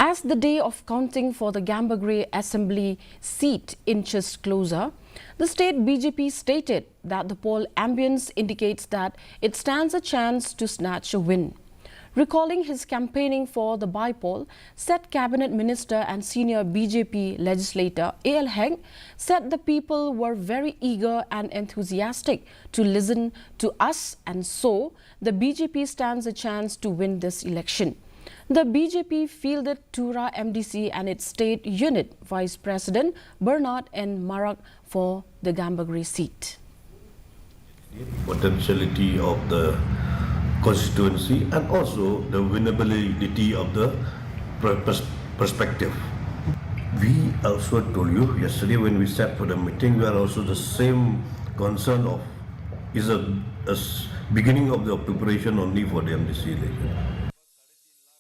As the day of counting for the Gambegre Assembly seat inches closer, the state BJP stated that the poll ambience indicates that it stands a chance to snatch a win. Recalling his campaigning for the by-poll, said Cabinet Minister and senior BJP legislator A.L. Heng said the people were very eager and enthusiastic to listen to us, and so the BJP stands a chance to win this election. The BJP fielded Tura MDC and its state unit Vice President Bernard N. Marak for the Gambegre seat. Potentiality of the constituency and also the winnability of the perspective. We also told you yesterday when we sat for the meeting, we are also the same concern of is a beginning of the preparation only for the MDC election.